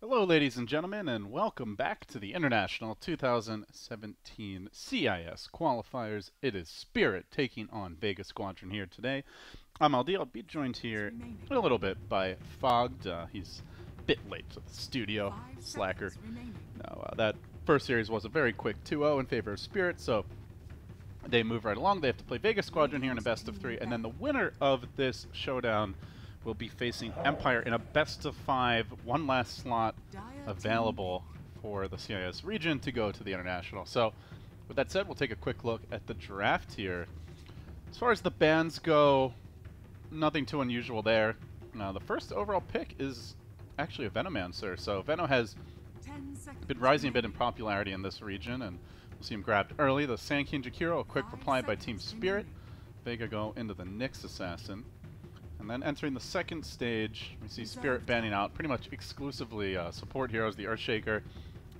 Hello, ladies and gentlemen, and welcome back to the International 2017 CIS Qualifiers. It is Spirit taking on Vega Squadron here today. I'm Aldi. I'll be joined here a little bit by Fogged. He's a bit late to the studio, slacker. Now, that first series was a very quick 2-0 in favor of Spirit, so they move right along. They have to play Vega Squadron here in a best of 3, and then the winner of this showdown will be facing Empire in a best of 5, one last slot available for the CIS region to go to the International. So, with that said, we'll take a quick look at the draft here. As far as the bans go, nothing too unusual there. The first overall pick is actually a Venomancer, so Veno has been rising a bit in popularity in this region, and we'll see him grabbed early. The Sankin Jakiro, a quick reply by Team Spirit. Vega go into the Nyx Assassin. And then entering the second stage, we see Spirit banning out pretty much exclusively support heroes, the Earthshaker,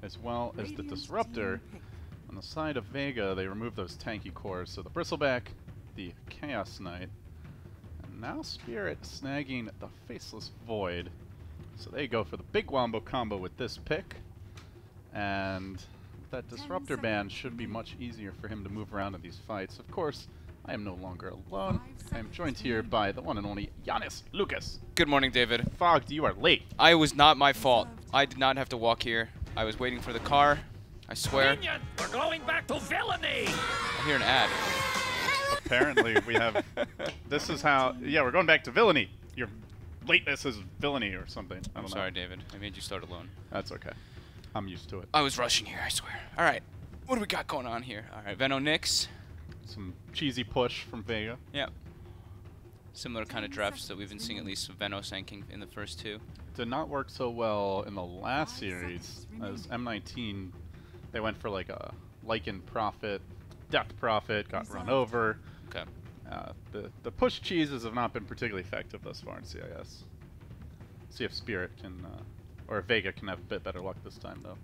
as well as the Disruptor. On the side of Vega, they remove those tanky cores, so the Bristleback, the Chaos Knight, and now Spirit snagging the Faceless Void. So they go for the big wombo combo with this pick, and with that Disruptor ban should be much easier for him to move around in these fights. Of course, I am no longer alone. I am joined here by the one and only Giannis Lucas. Good morning, David. Fogged, you are late. I was not my fault. I did not have to walk here. I was waiting for the car. I swear. We're going back to villainy! I hear an ad. Apparently, we have... This is how... Yeah, we're going back to villainy. Your lateness is villainy or something. I don't know. Sorry, David. I made you start alone. That's okay. I'm used to it. I was rushing here, I swear. All right. What do we got going on here? All right, Veno Nyx. Some cheesy push from Vega. Yeah. Similar kind of drafts that we've been seeing, at least Veno Sanking in the first two. Did not work so well in the last series, as M19, they went for like a Lycan Prophet, Death Prophet, got run over. Okay. The push cheeses have not been particularly effective thus far in CIS. See if Spirit can, or if Vega can have a bit better luck this time, though.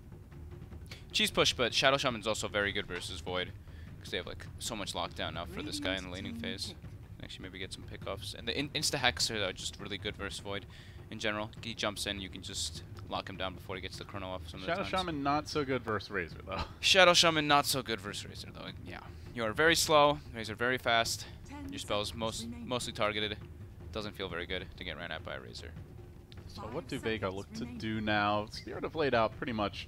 Cheese push, but Shadow Shaman's also very good versus Void, because they have like so much lockdown now for this guy in the laning phase. Actually, maybe get some pickoffs. And the insta hacks are just really good versus Void in general. He jumps in, you can just lock him down before he gets the chrono off. Some Shadow of the times. Shaman not so good versus Razor though. Shadow Shaman not so good versus Razor though. Yeah, you are very slow. Razor very fast. Your spell's mostly targeted. Doesn't feel very good to get ran at by a Razor. So what do Vega look to do now? Spirit have laid out pretty much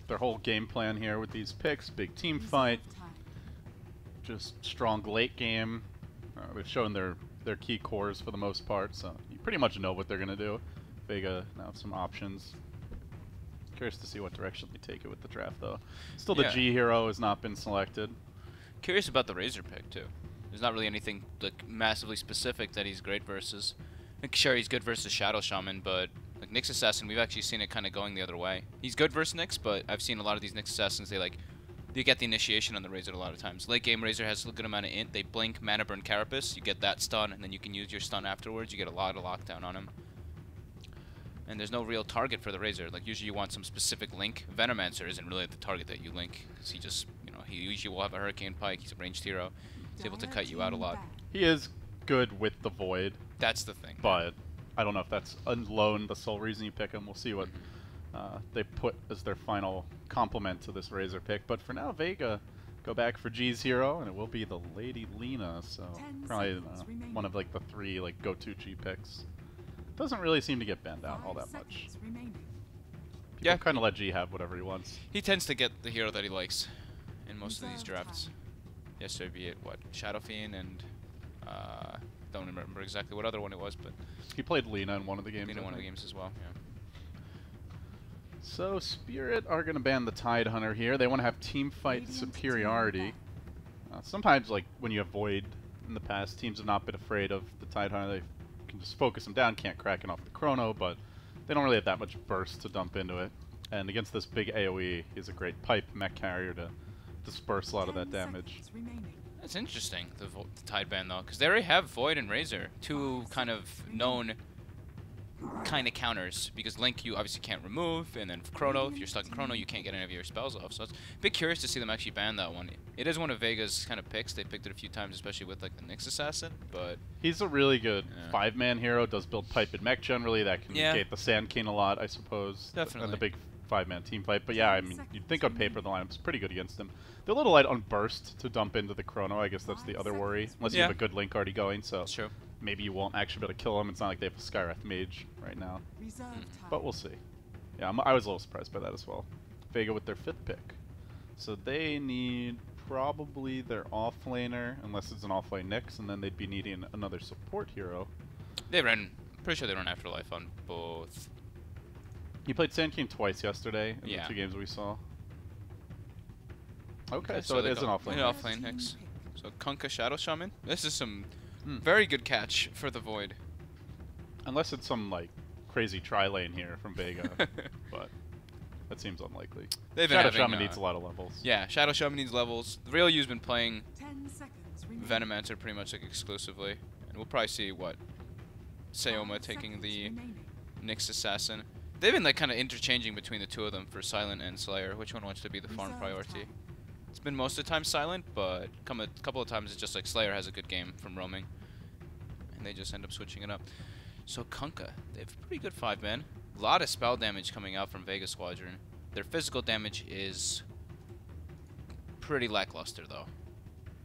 their whole game plan here with these picks. Big team fight. Just strong late game. They've shown their key cores for the most part, so you pretty much know what they're going to do. Vega now have some options. Curious to see what direction they take it with the draft, though. Still, the G hero has not been selected. Curious about the Razor pick, too. There's not really anything like massively specific that he's great versus. Like, sure, he's good versus Shadow Shaman, but like Nyx Assassin, we've actually seen it kind of going the other way. He's good versus Nyx, but I've seen a lot of these Nyx Assassins, you get the initiation on the Razor a lot of times. Late game Razor has a good amount of int. They blink, mana burn Carapace, you get that stun, and then you can use your stun afterwards. You get a lot of lockdown on him. And there's no real target for the Razor. Like, usually you want some specific link. Venomancer isn't really the target that you link, because he just, he usually will have a Hurricane Pike. He's a ranged hero. He's able to cut you out a lot. He is good with the Void. That's the thing. But I don't know if that's alone the sole reason you pick him. We'll see what they put as their final complement to this Razor pick. But for now, Vega go back for G's hero, and it will be the Lady Lena. So probably one of like the three go-to G picks. Doesn't really seem to get banned out all that much. People kind of let G have whatever he wants. He tends to get the hero that he likes in most of these drafts. Yesterday, be it what, Shadow Fiend and don't remember exactly what other one it was, but he played Lena in one of the games. Lena in one of the games as well. Yeah. So Spirit are going to ban the Tide Hunter here. They want to have team fight superiority. Sometimes, like when you have Void in the past, teams have not been afraid of the Tide Hunter. They can just focus him down, can't crack it off the chrono, but they don't really have that much burst to dump into it. And against this big AoE, he's a great pipe mech carrier to disperse a lot of that damage. That's interesting, the Tide ban though, because they already have Void and Razor, two kind of known kind of counters, because Link you obviously can't remove, and then Chrono, if you're stuck in Chrono, you can't get any of your spells off. So it's a bit curious to see them actually ban that one. It is one of Vega's kind of picks. They picked it a few times, especially with like the Nyx Assassin, but he's a really good 5-man hero. Does build pipe and mech generally. That can negate the Sand King a lot, I suppose. Definitely. And the big 5-man team fight. But yeah, I mean, you'd think on paper the lineup's pretty good against him. They're a little light on burst to dump into the Chrono. I guess that's the other worry, unless you have a good Link already going. So true. Maybe you won't actually be able to kill him. It's not like they have a Skywrath Mage right now. But we'll see. Yeah, I was a little surprised by that as well. Vega with their 5th pick. So they need probably their offlaner, unless it's an offlane Nyx, and then they'd be needing another support hero. They ran, pretty sure they run Afterlife on both. He played Sand King twice yesterday in the 2 games we saw. Okay, so it is an offlane. Offlane Nyx. So Kunkka Shadow Shaman. This is some very good catch for the Void. Unless it's some like crazy tri-lane here from Vega, but that seems unlikely. Shadow Shaman needs a lot of levels. Yeah, Shadow Shaman needs levels. The real U's been playing Venomancer pretty much like exclusively, and we'll probably see what Sayoma taking the Nyx Assassin. They've been like kind of interchanging between the two of them for Silent and Slayer. Which one wants to be the farm priority? It's been most of the time Silent, but a couple of times it's just like Slayer has a good game from roaming, and they just end up switching it up. So Kunkka, they have pretty good 5-man. A lot of spell damage coming out from Vega Squadron. Their physical damage is pretty lackluster though.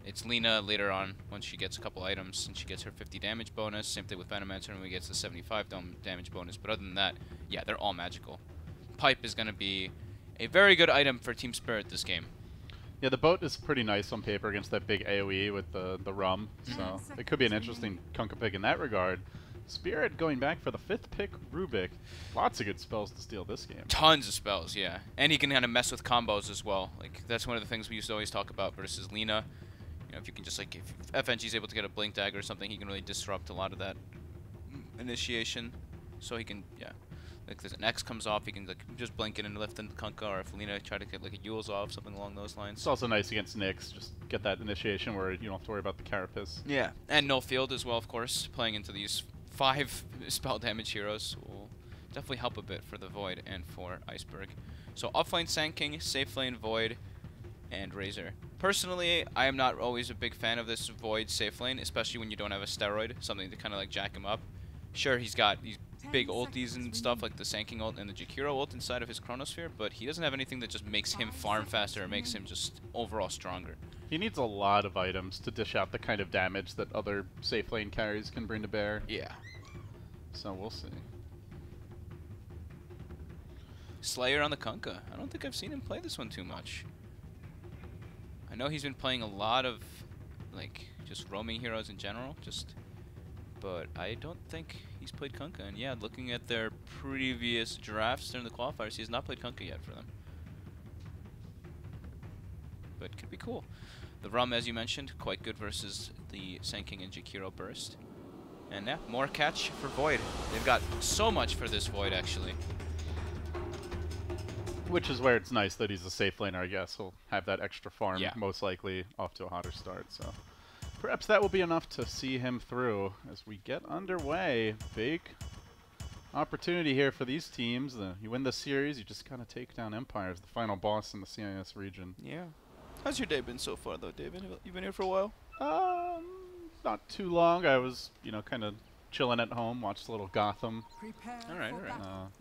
It's Lena later on, once she gets a couple items, and she gets her 50 damage bonus. Same thing with Venomancer when we get the 75 damage bonus. But other than that, yeah, they're all magical. Pipe is going to be a very good item for Team Spirit this game. Yeah, the boat is pretty nice on paper against that big AoE with the rum, so it could be an interesting Kunkka pick in that regard. Spirit going back for the 5th pick, Rubik. Lots of good spells to steal this game. Tons of spells, yeah. And he can kind of mess with combos as well. Like, that's one of the things we used to always talk about versus Lena. You know, if you can just, like, if FNG is able to get a Blink Dagger or something, he can really disrupt a lot of that initiation. So he can, yeah. Like, if an X comes off, he can, like, just blink it and lift in the Kunkka, or if Lena try to get, like, a Yule's off, something along those lines. It's also nice against Nyx, just get that initiation where you don't have to worry about the Carapace. Yeah, and no field as well, of course. Playing into these 5 spell damage heroes will definitely help a bit for the Void and for Iceberg. So offlane Sand King, safe lane Void, and Razor. Personally, I am not always a big fan of this Void safe lane, especially when you don't have a steroid, something to kind of like jack him up. Sure, he's got these big ultis and stuff like the Sand King ult and the Jakiro ult inside of his Chronosphere, but he doesn't have anything that just makes him farm faster or makes him just overall stronger. He needs a lot of items to dish out the kind of damage that other safe lane carries can bring to bear. Yeah. So we'll see. Slayer on the Kunkka. I don't think I've seen him play this one too much. I know he's been playing a lot of, like, just roaming heroes in general, but I don't think he's played Kunkka. And yeah, looking at their previous drafts during the qualifiers, he has not played Kunkka yet for them. But it could be cool. The Rum, as you mentioned, quite good versus the Sand King and Jakiro burst. And yeah, more catch for Void. They've got so much for this Void, actually. Which is where it's nice that he's a safe laner, I guess. He'll have that extra farm, most likely, off to a hotter start. So perhaps that will be enough to see him through as we get underway. Big opportunity here for these teams. You win the series, you just kind of take down Empire as the final boss in the CIS region. Yeah. How's your day been so far, though, David? You been here for a while? Not too long. I was, you know, kind of chilling at home, watched a little Gotham. All right.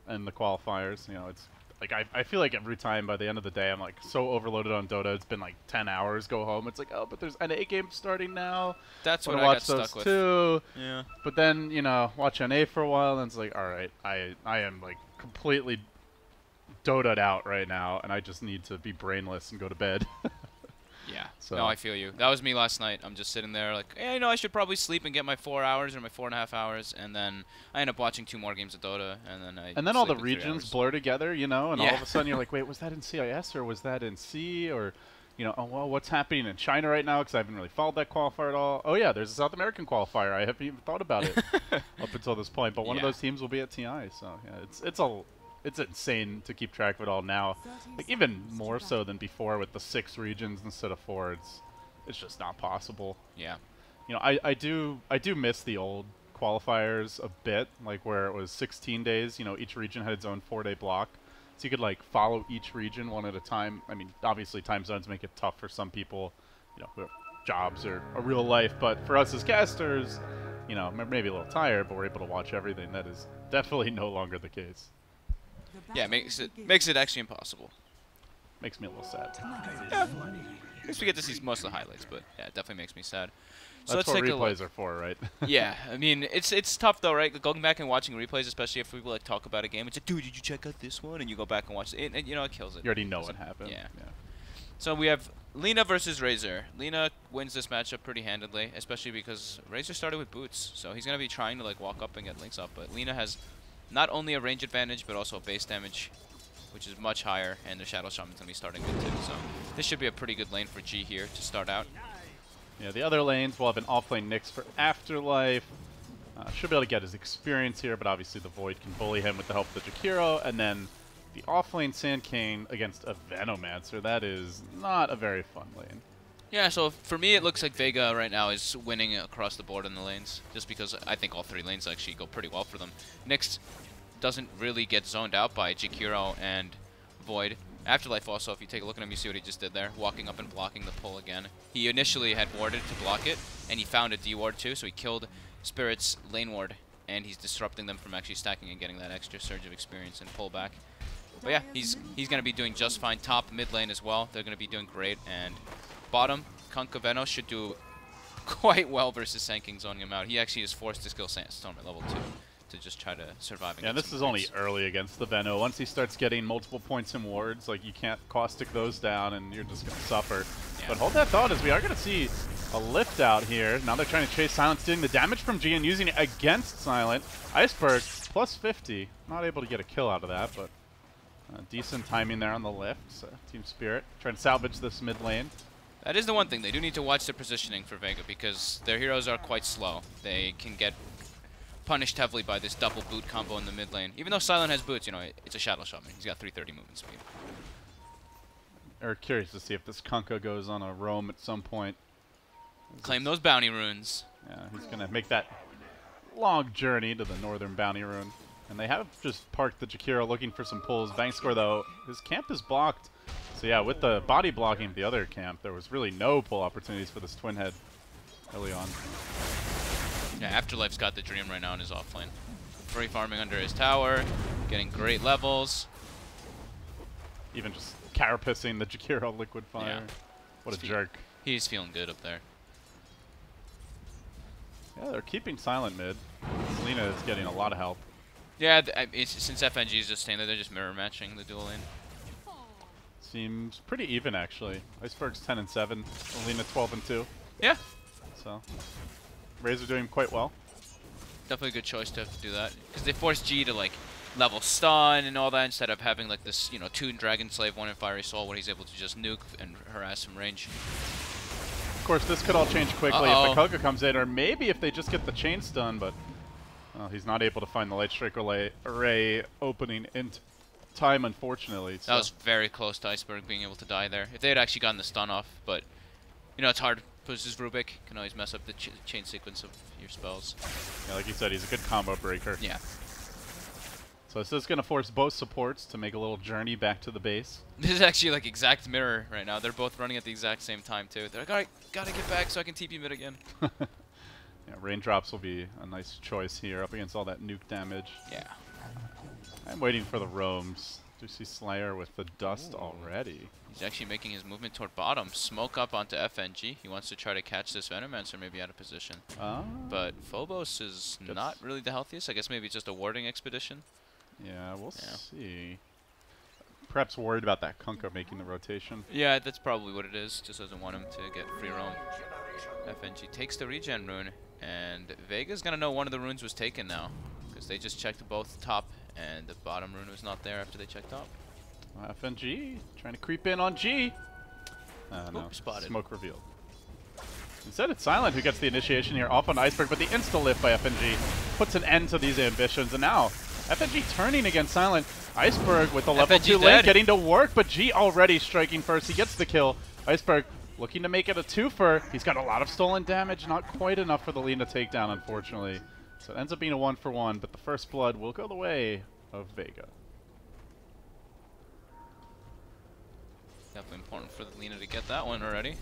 And the qualifiers. You know, it's like I feel like every time by the end of the day I'm like so overloaded on Dota. It's been like 10 hours. Go home. It's like, oh, but there's NA games starting now. That's what I got watch stuck those with. too. Yeah. But then watch NA for a while, and it's like, all right, I am like completely Dota'd out right now, and I just need to be brainless and go to bed. Yeah. So. No, I feel you. That was me last night. I'm just sitting there like, hey, I should probably sleep and get my 4 hours or my 4.5 hours, and then I end up watching 2 more games of Dota, and then all the regions blur together, and all Yeah. of a sudden you're like, wait, was that in CIS or was that in C or, oh well, what's happening in China right now? Because I haven't really followed that qualifier at all. Oh yeah, there's a South American qualifier. I haven't even thought about it up until this point. But one of those teams will be at TI, so yeah, it's insane to keep track of it all now. Like even more so than before with the 6 regions instead of 4. It's just not possible. Yeah. I do miss the old qualifiers a bit, like where it was 16 days. You know, each region had its own 4-day block, so you could like follow each region one at a time. I mean, obviously time zones make it tough for some people, you know, who have jobs or a real life. But for us as casters, you know, maybe a little tired, but we're able to watch everything. That is definitely no longer the case. Yeah, makes it actually impossible. Makes me a little sad. Yeah. I guess we get to see most of the highlights, but yeah, it definitely makes me sad. So That's let's what take a look. replays are for, right? Yeah, I mean, it's tough though, right? Going back and watching replays, especially if people like talk about a game, it's like, dude, did you check out this one? And you go back and watch it, and you know, it kills it. You already know what happened. Yeah. So we have Lina versus Razor. Lina wins this matchup pretty handedly, especially because Razor started with boots, so he's gonna be trying to like walk up and get links up. But Lina has not only a range advantage, but also a base damage, which is much higher, and the Shadow Shaman's gonna be starting good too. So this should be a pretty good lane for G here to start out. Yeah, the other lanes will have an off-lane Nyx for Afterlife. Should be able to get his experience here, but obviously the Void can bully him with the help of the Jakiro, and then the off-lane Sand Cane against a Venomancer. That is not a very fun lane. Yeah, so for me, it looks like Vega right now is winning across the board in the lanes, just because I think all three lanes actually go pretty well for them. Nyx doesn't really get zoned out by Jakiro and Void. Afterlife also, if you take a look at him, you see what he just did there, walking up and blocking the pull again. He initially had warded to block it, and he found a D-ward too, so he killed Spirit's lane ward, and he's disrupting them from actually stacking and getting that extra surge of experience and pullback. But yeah, he's going to be doing just fine. Top, mid lane as well, they're going to be doing great, and bottom, Kunkka Veno should do quite well versus Sand zoning him out. He actually is forced to skill Sandstone at level 2. To just try to survive. Yeah, this is only early against the Veno. Once he starts getting multiple points in wards, like you can't caustic those down and you're just going to suffer. Yeah. But hold that thought, as we are going to see a lift out here. Now they're trying to chase Silent, stealing the damage from G and using it against Silent. Iceberg, plus 50. Not able to get a kill out of that, but decent timing there on the lift. So Team Spirit trying to salvage this mid lane. That is the one thing. They do need to watch their positioning for Vega because their heroes are quite slow. They can get punished heavily by this double boot combo in the mid lane. Even though Silent has boots, you know, it's a Shadow Shaman. He's got 330 movement speed. Or curious to see if this Kunkka goes on a roam at some point. Claim those bounty runes. Yeah, he's going to make that long journey to the northern bounty rune. And they have just parked the Jakiro looking for some pulls. Bankscore, though, his camp is blocked. So yeah, with the body blocking of the other camp, there was really no pull opportunities for this Twin Head early on. Yeah, Afterlife's got the dream right now in his offlane. Free farming under his tower, getting great levels. Even just carapissing the Jakiro liquid fire. Yeah. What a jerk. He's feeling good up there. Yeah, they're keeping Silent mid. Selena is getting a lot of help. Yeah, since FNG is just staying there, they're just mirror matching the dual lane. Seems pretty even, actually. Iceberg's 10 and 7, Selena 12 and 2. Yeah. So Razor doing quite well. Definitely a good choice to have to do that. Because they force G to like level stun and all that instead of having like this, you know, 2 in Dragon Slave, 1 in Fiery Soul where he's able to just nuke and harass from range. Of course, this could all change quickly if the Koga comes in, or maybe if they just get the chain stun, but he's not able to find the Light Strike array opening in time, unfortunately. So. That was very close to Iceberg being able to die there. If they had actually gotten the stun off, but, you know, it's hard. Versus Rubik, can always mess up the chain sequence of your spells. Yeah, like you said, he's a good combo breaker. Yeah. So this is going to force both supports to make a little journey back to the base. This is actually like exact mirror right now. They're both running at the exact same time too. They're like, alright, gotta get back so I can TP mid again. Yeah, raindrops will be a nice choice here up against all that nuke damage. Yeah. I'm waiting for the roams. Do you see Slayer with the dust already? He's actually making his movement toward bottom. Smoke up onto FNG. He wants to try to catch this Venomancer maybe out of position. But Phobos is not really the healthiest. I guess maybe just a warding expedition. Yeah, we'll see. Perhaps worried about that Kunkka making the rotation. Yeah, that's probably what it is. Just doesn't want him to get free roam. FNG takes the regen rune, and Vega's gonna know one of the runes was taken now, because they just checked both top, and the bottom rune was not there after they checked top. FNG trying to creep in on G. No, spotted. Smoke revealed. Instead, it's Silent who gets the initiation here off on Iceberg, but the insta-lift by FNG puts an end to these ambitions, and now FNG turning against Silent. Iceberg with the level 2 link getting to work, but G already striking first. He gets the kill. Iceberg looking to make it a twofer. He's got a lot of stolen damage, not quite enough for the Lina takedown, unfortunately. So it ends up being a 1-for-1, but the first blood will go the way of Vega. Definitely important for the Lina to get that one already.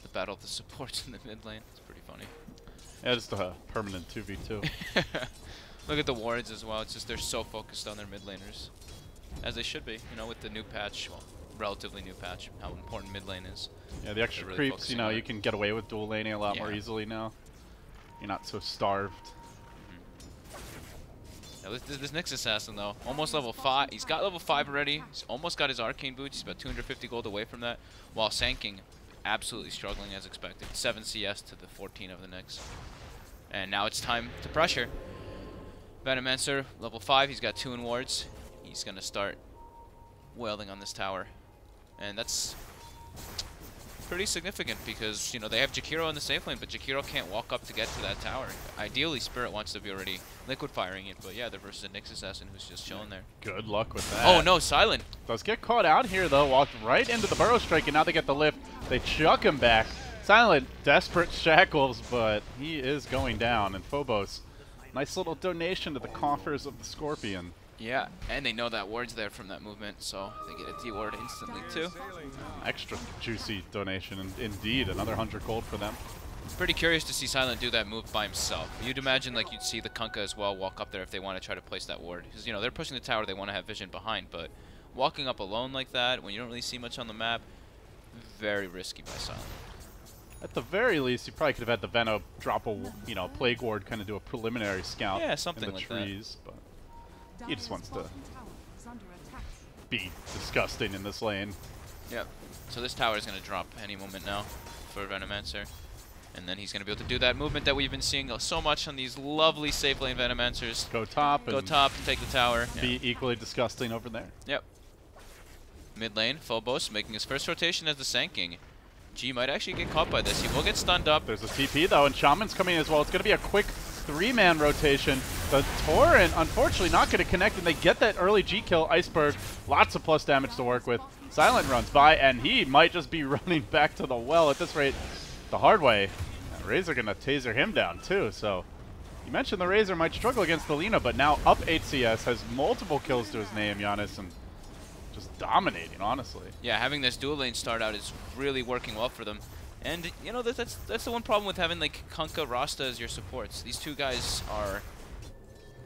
The battle of the supports in the mid lane. It's pretty funny. Yeah, just a permanent 2v2. Look at the wards as well. It's just they're so focused on their mid laners. As they should be, you know, with the new patch, well, relatively new patch, how important mid lane is. Yeah, the extra really creeps, you know, you can get away with dual laning a lot more easily now. You're not so starved. Now this Nyx assassin though, almost level 5. He's got level 5 already. He's almost got his arcane boots. He's about 250 gold away from that, while Sanking absolutely struggling as expected. 7 CS to the 14 of the Nyx. And now it's time to pressure. Venomancer, level 5. He's got 2 in wards. He's gonna start wailing on this tower, and that's pretty significant because, you know, they have Jakiro in the safe lane, but Jakiro can't walk up to get to that tower. Ideally, Spirit wants to be already liquid firing it, but yeah, they're versus a Nyx assassin who's just chilling there. Good luck with that. Oh no, Silent Does get caught out here though, walked right into the burrow strike, and now they get the lift. They chuck him back. Silent, desperate shackles, but he is going down, and Phobos, nice little donation to the coffers of the Scorpion. Yeah, and they know that ward's there from that movement, so they get a D-ward instantly too. Extra juicy donation, and indeed, another 100 gold for them. Pretty curious to see Silent do that move by himself. You'd imagine like you'd see the Kunkka as well walk up there if they want to try to place that ward. Because, you know, they're pushing the tower, they want to have vision behind, but walking up alone like that, when you don't really see much on the map, very risky by Silent. At the very least, you probably could have had the Veno drop a, you know, Plague Ward, kind of do a preliminary scout something in the like trees, but he just wants to be disgusting in this lane. Yep. So this tower is going to drop any moment now for Venomancer. And then he's going to be able to do that movement that we've been seeing so much on these lovely safe lane Venomancers. Go top and take the tower. Be equally disgusting over there. Yep. Mid lane, Phobos making his first rotation as the Sand King. G might actually get caught by this. He will get stunned up. There's a TP though, and Shaman's coming in as well. It's going to be a quick 3-man rotation. The Torrent, unfortunately, not going to connect, and they get that early G kill. Iceberg, lots of plus damage to work with. Silent runs by, and he might just be running back to the well at this rate the hard way. And Razor going to taser him down too, so you mentioned the Razor might struggle against the Lina, but now up 8 CS, has multiple kills to his name, Giannis, and just dominating, honestly. Yeah, having this dual lane start out is really working well for them. And, you know, that's the one problem with having, like, Kunkka, Rasta as your supports. These two guys are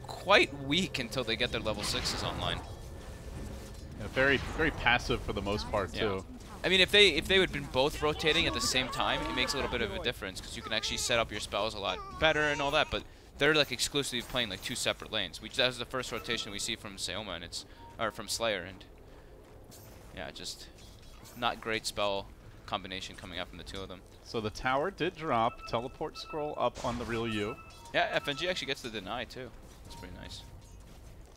quite weak until they get their level 6s online. Yeah, very, very passive for the most part, too. I mean, if they would have been both rotating at the same time, it makes a little bit of a difference, because you can actually set up your spells a lot better and all that, but they're, like, exclusively playing, like, 2 separate lanes. That was the first rotation we see from Seoma, and or from Slayer, and yeah, just not great spell combination coming out from the two of them. So the tower did drop. Teleport scroll up on the real you. Yeah, FNG actually gets the deny too. That's pretty nice.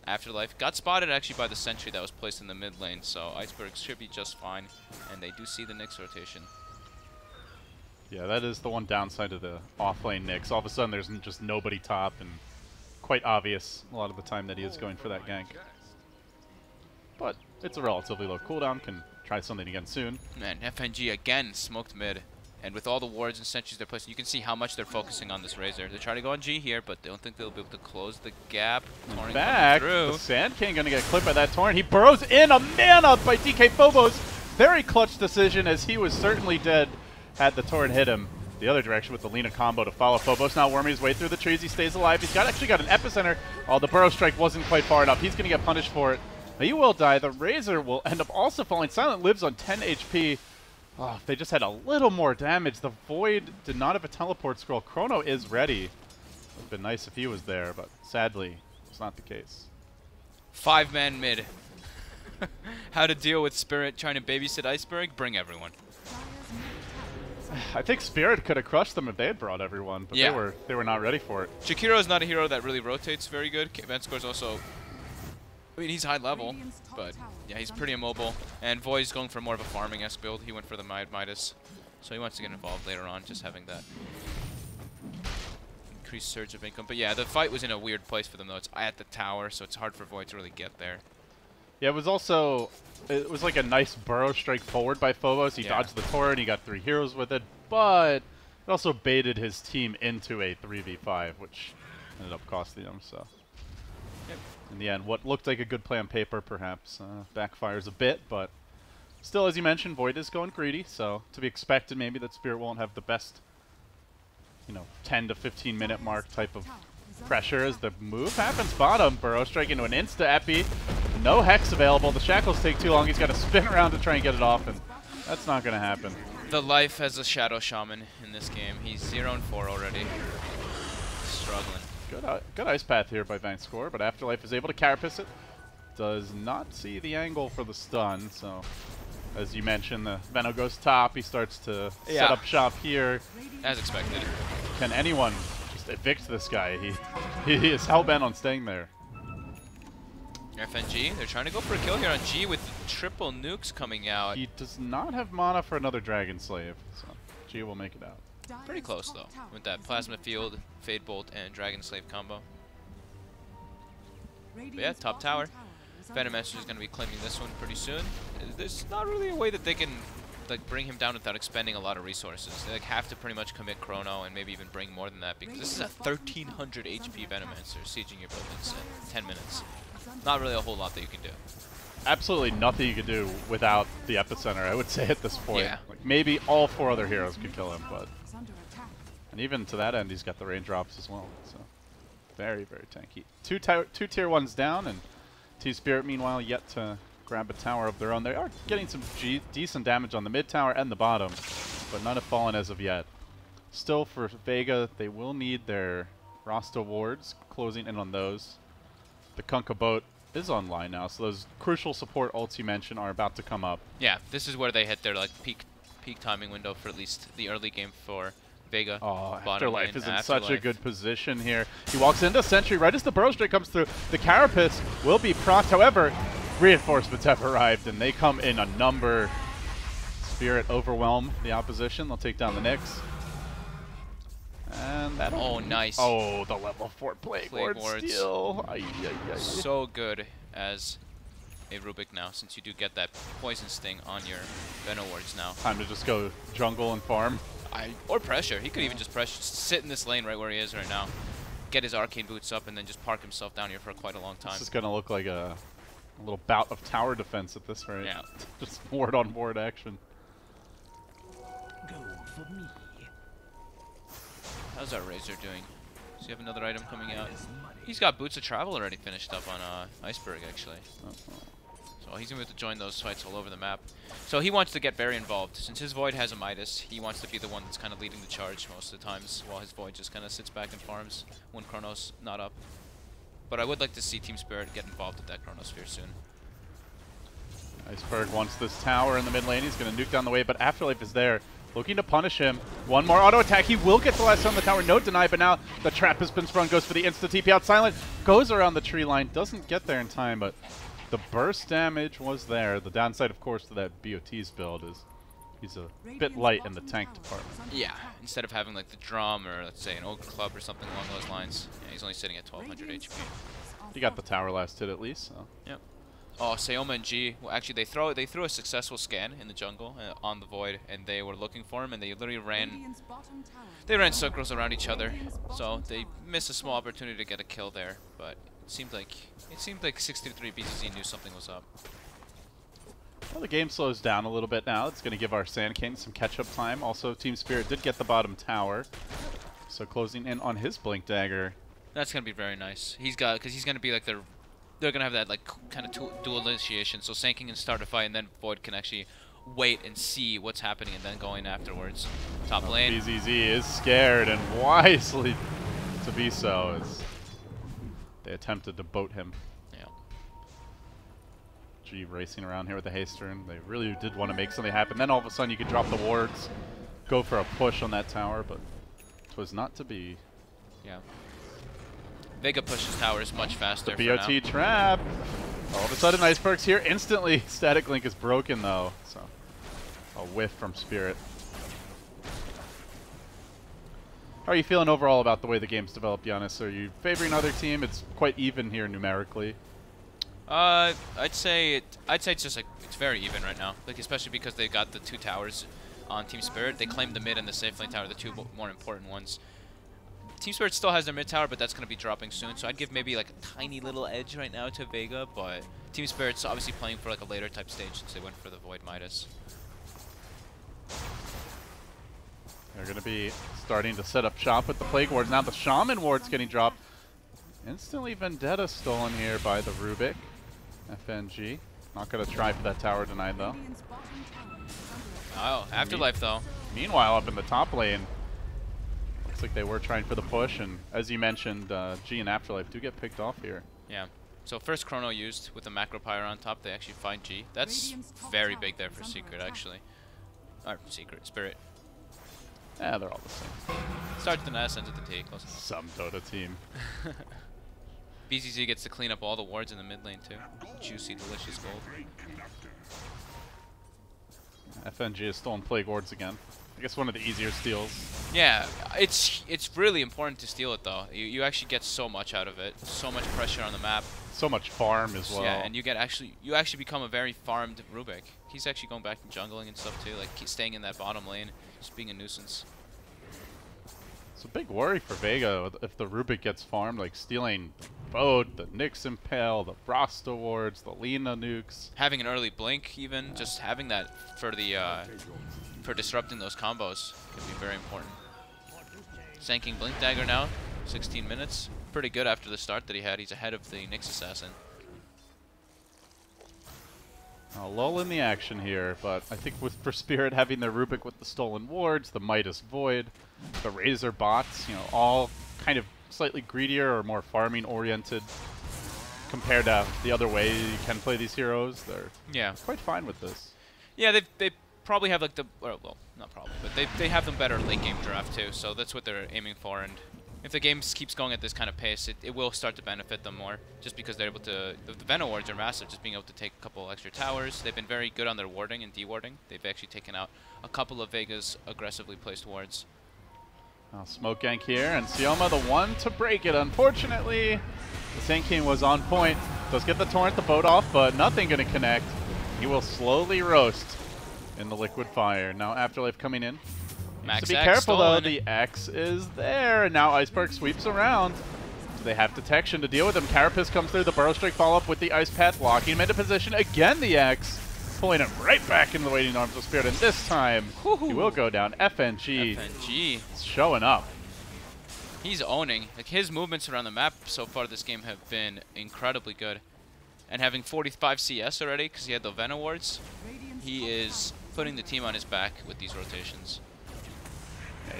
Afterlife got spotted actually by the sentry that was placed in the mid lane, so Iceberg should be just fine, and they do see the Nyx rotation. Yeah, that is the one downside of the off-lane Nyx. All of a sudden there's just nobody top, and quite obvious a lot of the time that he is going for that gank. But it's a relatively low cooldown, can try something again soon. Man, FNG again smoked mid. And with all the wards and sentries they're placing, you can see how much they're focusing on this Razor. They're trying to go on G here, but they don't think they'll be able to close the gap. In fact, the Sand King gonna get clipped by that Torrent. He burrows in, a man up by DK Phobos. Very clutch decision, as he was certainly dead had the Torrent hit him the other direction with the Lina combo to follow. Phobos now worming his way through the trees. He stays alive. He's actually got an epicenter. Oh, the burrow strike wasn't quite far enough. He's gonna get punished for it. Now, he will die. The Razor will end up also falling. Silent lives on 10 HP. Oh, if they just had a little more damage. The Void did not have a teleport scroll. Chrono is ready. It would have been nice if he was there, but sadly, it's not the case. 5-man mid. How to deal with Spirit trying to babysit Iceberg? Bring everyone. I think Spirit could have crushed them if they had brought everyone, but they were not ready for it. Jakiro is not a hero that really rotates very good. Venscore's also... I mean, he's high level, but yeah, he's pretty immobile. And Void's going for more of a farming-esque build. He went for the Midas, so he wants to get involved later on, just having that increased surge of income. But yeah, the fight was in a weird place for them, though. It's at the tower, so it's hard for Void to really get there. Yeah, it was like a nice burrow strike forward by Phobos. He dodged the Torrent, he got 3 heroes with it, but It also baited his team into a 3v5, which ended up costing him, so. Yep. In the end, what looked like a good play on paper perhaps backfires a bit, but still, as you mentioned, Void is going greedy, so to be expected maybe that Spirit won't have the best, 10 to 15 minute mark type of pressure as the move happens bottom. Burrow strike into an insta-epi. No Hex available. The Shackles take too long. He's got to spin around to try and get it off, and that's not going to happen. The life as a Shadow Shaman in this game. He's 0-4 already. Struggling. Good ice path here by Vangscore, but Afterlife is able to carapace it. Does not see the angle for the stun, so as you mentioned, the Veno goes top. He starts to set up shop here. As expected. Can anyone just evict this guy? He is hell-bent on staying there. FNG, they're trying to go for a kill here on G with triple nukes coming out. He does not have mana for another Dragon Slave, so G will make it out. Pretty close though, with that Plasma Field, Fade Bolt, and Dragon Slave combo. But yeah, top tower. Venomancer is going to be claiming this one pretty soon. There's not really a way that they can bring him down without expending a lot of resources. They have to pretty much commit Chrono and maybe even bring more than that, because this is a 1300 HP Venomancer sieging your buildings in 10 minutes. Not really a whole lot that you can do. Absolutely nothing you can do without the Epicenter, I would say, at this point. Yeah. Like, maybe all 4 other heroes could kill him, but... And even to that end, he's got the raindrops as well, so... Very, very tanky. Two tier 1s down, and T-Spirit, meanwhile, yet to grab a tower of their own. They are getting some decent damage on the mid tower and the bottom, but none have fallen as of yet. Still, for Vega, they will need their Rasta wards, closing in on those. The Kunkka boat is online now, so those crucial support ults you mentioned are about to come up. Yeah, this is where they hit their peak timing window for at least the early game for Vega. Oh, Bottom Afterlife lane, is in Afterlife. such a good position here. He walks into Sentry right as the Burrow Strike comes through. The Carapace will be procced. However, reinforcements have arrived, and they come in a number. Spirit overwhelm the opposition. They'll take down the Nyx. And that'll... Oh, nice. Oh, the level 4 Plague Ward steal. Ay, ay, ay. So good as a Rubik now, since you do get that Poison Sting on your Veno wards now. Time to just go jungle and farm. Or pressure. He could even just sit in this lane right where he is right now, get his Arcane Boots up, and then just park himself down here for quite a long time. This is going to look like a little bout of tower defense at this rate. Yeah. Just ward on board action. Gold for me. How's our Razor doing? Does he have another item coming out? He's got Boots of Travel already finished up on Iceberg, actually. So he's going to have to join those fights all over the map. So he wants to get very involved. Since his Void has a Midas, he wants to be the one that's kind of leading the charge most of the times, while his Void just kind of sits back and farms when Chrono's not up. But I would like to see Team Spirit get involved with that Chronosphere soon. Iceberg wants this tower in the mid lane. He's going to nuke down the way, but Afterlife is there, looking to punish him. One more auto attack. He will get the last on the tower. No deny, but now the trap has been sprung. Goes for the insta TP out. Silent goes around the tree line. Doesn't get there in time, but the burst damage was there. The downside, of course, to that BOT's build is he's a bit light in the tank department. Yeah, instead of having like the drum or let's say an old club or something along those lines, yeah, he's only sitting at 1200 HP. He got the tower last hit at least. So. Yep. Oh, Sayoma and G. Well, actually, they threw a successful scan in the jungle on the Void, and they were looking for him, and they literally ran circles around each other. So they missed a small opportunity to get a kill there, but it seemed like 63 BCC knew something was up. Well, the game slows down a little bit now. It's going to give our Sand King some catch-up time. Also, Team Spirit did get the bottom tower, so closing in on his Blink Dagger. That's gonna be very nice. Because he's gonna be like they're gonna have that like kind of dual initiation. So Sand King can start a fight, and then Void can actually wait and see what's happening, and then go in afterwards. Top lane. BZZ is scared, and wisely to be so, as they attempted to boat him. Yeah. G racing around here with the haster, and they really did want to make something happen. Then all of a sudden you could drop the wards, go for a push on that tower, but it was not to be. Yeah. Vega pushes towers much faster. The BOT trap. All of a sudden, Iceberg's here instantly. Static Link is broken though, so a whiff from Spirit. How are you feeling overall about the way the game's developed, Giannis? Are you favoring other team? It's quite even here numerically. I'd say it's just like it's very even right now. Like especially because they got the two towers on Team Spirit. They claim the mid and the safe lane tower, the two more important ones. Team Spirit still has their mid tower, but that's going to be dropping soon. So I'd give maybe like a tiny little edge right now to Vega, but Team Spirit's obviously playing for like a later type stage since they went for the Void Midas. They're going to be starting to set up shop with the Plague Wards. Now the Shaman Ward's getting dropped. Instantly Vendetta stolen here by the Rubik. FNG. Not going to try for that tower tonight, though. Oh, Afterlife, though. Meanwhile, up in the top lane, looks like they were trying for the push. And as you mentioned, G and Afterlife do get picked off here. Yeah. So first Chrono used with the Macro Pyre on top, they actually find G. That's very big there for Secret, actually. Or Secret, Spirit. Yeah, they're all the same. Starts with an S, ends with the T. Close enough. Some Dota team. BZZ gets to clean up all the wards in the mid lane, too. Juicy, delicious gold. FNG has stolen Plague Wards again. I guess one of the easier steals. Yeah, it's really important to steal it, though. You actually get so much out of it. So much pressure on the map. So much farm as well. Yeah, and you actually become a very farmed Rubik. He's actually going back and jungling and stuff, too. Like, he's staying in that bottom lane, just being a nuisance. It's a big worry for Vega if the Rubik gets farmed, like stealing Bode, the Nyx Impale, the Frost Awards, the Lina nukes. Having an early blink, even just having that for the for disrupting those combos can be very important. Sanking Blink Dagger now, 16 minutes. Pretty good after the start that he had. He's ahead of the Nyx Assassin. A lull in the action here, but I think for Spirit having their Rubik with the stolen wards, the Midas Void, the Razor bots, you know, all kind of slightly greedier or more farming oriented compared to the other way you can play these heroes. They're quite fine with this. Yeah, they probably have like the well, not probably, but they have them better late game draft too. So that's what they're aiming for. And if the game keeps going at this kind of pace, it will start to benefit them more, just because they're able to. The Venom wards are massive, just being able to take a couple extra towers. They've been very good on their warding and dewarding. They've actually taken out a couple of Vega's aggressively placed wards. Smoke gank here, and Sioma the one to break it. Unfortunately, the Sand King was on point. Does get the Torrent, the boat off, but nothing going to connect. He will slowly roast in the Liquid Fire. Now Afterlife coming in. Max To be X careful stolen. though, the X is there, and now Iceberg sweeps around. So they have detection to deal with him. Carapace comes through, the Burrow Strike follow-up with the Ice Path, locking him into position. Again the X, pulling him right back into the waiting arms of Spirit, and this time he will go down. FNG is showing up. He's owning. Like, his movements around the map so far this game have been incredibly good. And having 45 CS already, because he had the Venom wards, he is putting the team on his back with these rotations.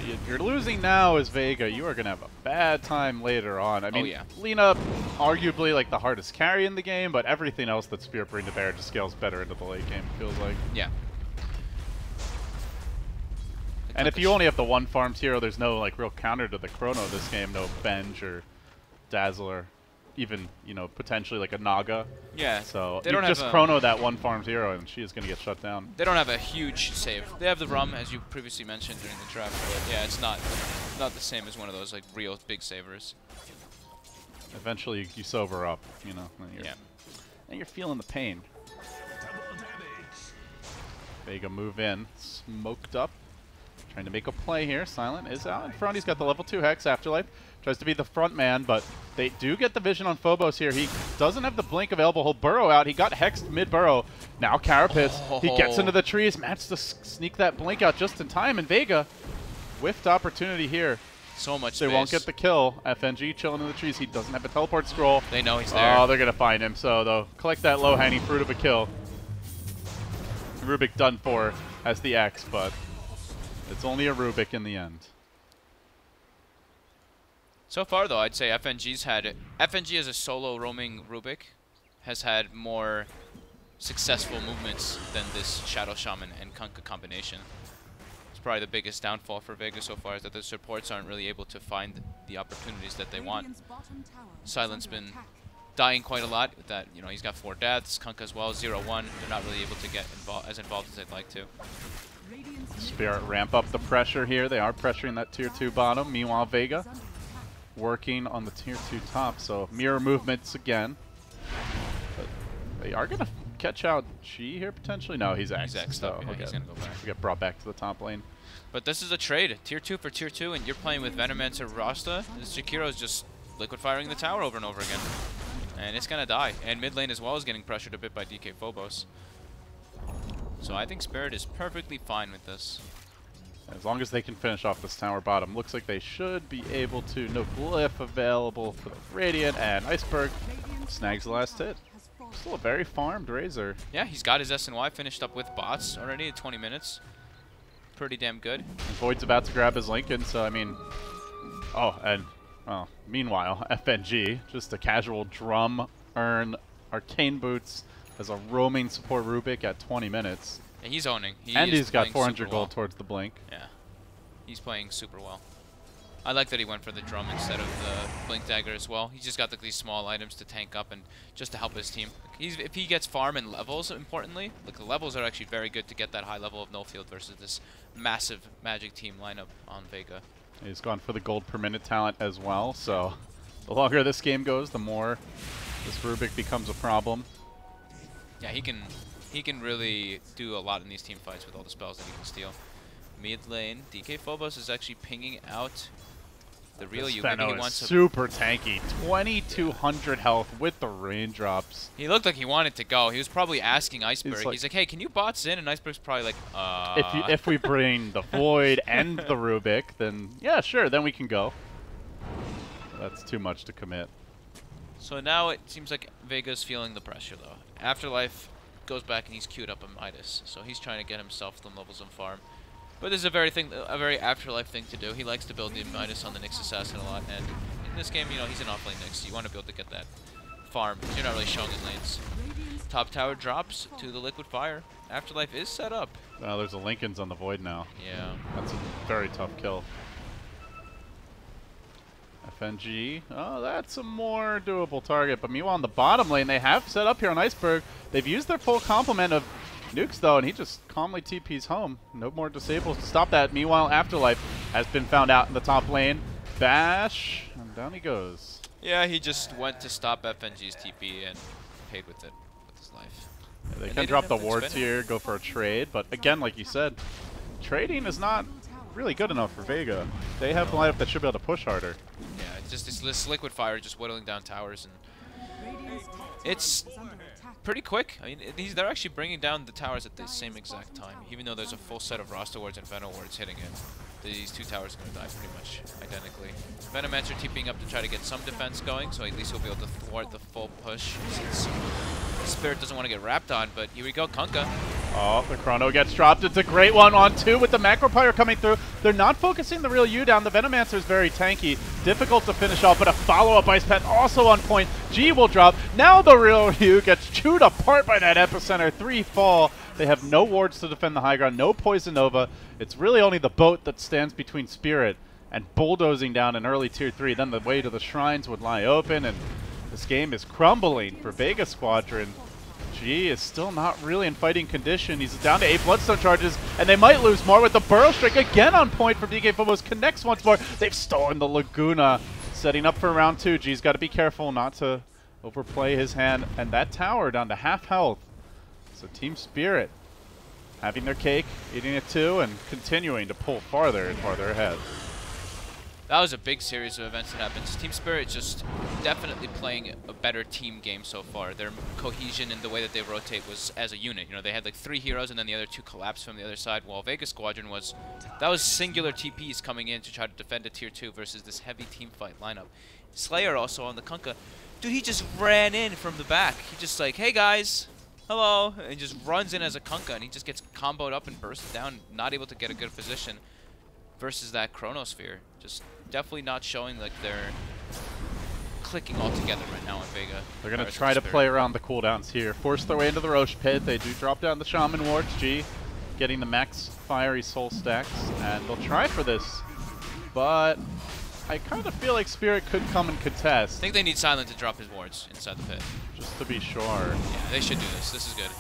Yeah, you're losing now as Vega. You are going to have a bad time later on. I mean, Lina, arguably like the hardest carry in the game, but everything else that Spirit bring to bear just scales better into the late game, it feels like. Yeah. And if you only have the one farmed hero, there's no like real counter to the Chrono this game. No Benj or Dazzle or even, you know, potentially like a Naga. Yeah. So they you don't just have Chrono that one farmed hero and she is going to get shut down. They don't have a huge save. They have the Rum, as you previously mentioned during the draft, but yeah, it's not the same as one of those like real big savers. Eventually you sober up, you know. And you're feeling the pain. Vega move in, smoked up. Trying to make a play here. Silent is out in front. He's got the level 2 Hex. Afterlife tries to be the front man, but they do get the vision on Phobos here. He doesn't have the blink available. He'll burrow out. He got hexed mid-burrow. Now Carapace. He gets into the trees. Managed to sneak that blink out just in time, and Vega whiffed opportunity here. So much They space. won't get the kill. FNG chilling in the trees. He doesn't have a teleport scroll. They know he's there. Oh, they're going to find him. So they'll collect that low-hanging fruit of a kill. Rubik done for as the X, but it's only a Rubik in the end. So far, though, I'd say FNG as a solo roaming Rubik has had more successful movements than this Shadow Shaman and Kunkka combination. It's probably the biggest downfall for Vega so far, is that the supports aren't really able to find the opportunities that they want. Silent's been dying quite a lot with that. You know, he's got 4 deaths, Kunkka as well, 0-1. They're not really able to get as involved as they'd like to. Spirit ramp up the pressure here. They are pressuring that tier 2 bottom. Meanwhile, Vega working on the tier 2 top. So mirror movements again. But they are going to catch out Chi here potentially? No, he's X. He's X'd so up, yeah, he's gonna go back. We get brought back to the top lane. But this is a trade. Tier 2 for Tier 2, and you're playing with Venomancer Rasta. Shakiro's just liquid firing the tower over and over again. And it's gonna die. And mid lane as well is getting pressured a bit by DK Phobos. So I think Spirit is perfectly fine with this. As long as they can finish off this tower bottom. Looks like they should be able to. No glyph available for the Radiant, and Iceberg snags the last hit. Still a very farmed Razor. Yeah, he's got his SNY finished up with bots already at 20 minutes. Pretty damn good. And Void's about to grab his Lincoln, so I mean... Oh, and, well, meanwhile, FNG, just a casual drum, earn, Arcane Boots as a roaming support Rubik at 20 minutes. And he's owning. And he's got 400 gold towards the Blink. Yeah, he's playing super well. I like that he went for the drum instead of the Blink Dagger as well. He's just got like, these small items to tank up and just to help his team. If he gets farm and levels, importantly, like the levels are actually very good to get that high level of no field versus this massive Magic team lineup on Vega. He's gone for the gold per minute talent as well, so the longer this game goes, the more this Rubik becomes a problem. Yeah, he can really do a lot in these team fights with all the spells that he can steal. Mid lane, DK Phobos is actually pinging out the real you. Maybe he wants super tanky. 2200 health with the raindrops. He looked like he wanted to go. He was probably asking Iceberg. He's like, hey, can you bots in? And Iceberg's probably like, If we bring the Void and the Rubik, then yeah, sure, then we can go. That's too much to commit. So now it seems like Vega's feeling the pressure, though. Afterlife goes back and he's queued up a Midas, so he's trying to get himself the levels on farm. But this is a very Afterlife thing to do. He likes to build the Midas on the Nyx Assassin a lot, and in this game, you know, he's an off-lane Nyx. You want to be able to get that farm, because you're not really showing in lanes. Top tower drops to the Liquid Fire. Afterlife is set up. Well, there's a Lincoln's on the Void now. Yeah. That's a very tough kill. FNG, oh, that's a more doable target. But meanwhile, on the bottom lane, they have set up here on Iceberg. They've used their full complement of nukes, though, and he just calmly TP's home. No more disables to stop that. Meanwhile, Afterlife has been found out in the top lane. Bash, and down he goes. Yeah, he just went to stop FNG's TP and paid with it with his life. Yeah, they can drop the wards here, go for a trade, but again, like you said, trading is not really good enough for Vega. They have a lineup that should be able to push harder. Yeah, it's just this Liquid Fire just whittling down towers, and it's pretty quick. I mean, they're actually bringing down the towers at the same exact time, even though there's a full set of Rasta wards and Venom wards hitting it. These two towers are going to die pretty much identically. Venomancer TPing up to try to get some defense going, so at least he'll be able to thwart the full push since Spirit doesn't want to get wrapped on, but here we go, Kunkka. Oh, the Chrono gets dropped. It's a great one on two with the Macro Pyre coming through. They're not focusing the real U down. The Venomancer is very tanky. Difficult to finish off, but a follow-up Ice Pet also on point. G will drop. Now the real U gets chewed apart by that Epicenter. 3 fall. They have no wards to defend the high ground, no Poison Nova. It's really only the boat that stands between Spirit and bulldozing down in early Tier 3. Then the way to the shrines would lie open, and this game is crumbling for Vega Squadron. G is still not really in fighting condition. He's down to 8 Bloodstone charges, and they might lose more with the Burrow Strike again on point from DK Phobos. Connects once more. They've stolen the Laguna. Setting up for round 2. G's got to be careful not to overplay his hand. And that tower down to half health. So Team Spirit having their cake, eating it too, and continuing to pull farther and farther ahead. That was a big series of events that happened. Team Spirit just definitely playing a better team game so far. Their cohesion and the way that they rotate was as a unit. You know, they had like 3 heroes and then the other 2 collapsed from the other side, while Vega Squadron was singular TPs coming in to try to defend a tier 2 versus this heavy team fight lineup. Slayer also on the Kunkka. Dude, he just ran in from the back. He just like, hey guys, hello, and just runs in as a Kunkka, and he just gets comboed up and bursts down, not able to get a good position versus that Chronosphere. Just definitely not showing like they're clicking all together right now in Vega. They're going to try to play around the cooldowns here. Force their way into the Roche pit. They do drop down the Shaman wards. G getting the max fiery soul stacks, and they'll try for this. But I kind of feel like Spirit could come and contest. I think they need Silent to drop his wards inside the pit. Just to be sure. Yeah, they should do this. This is good.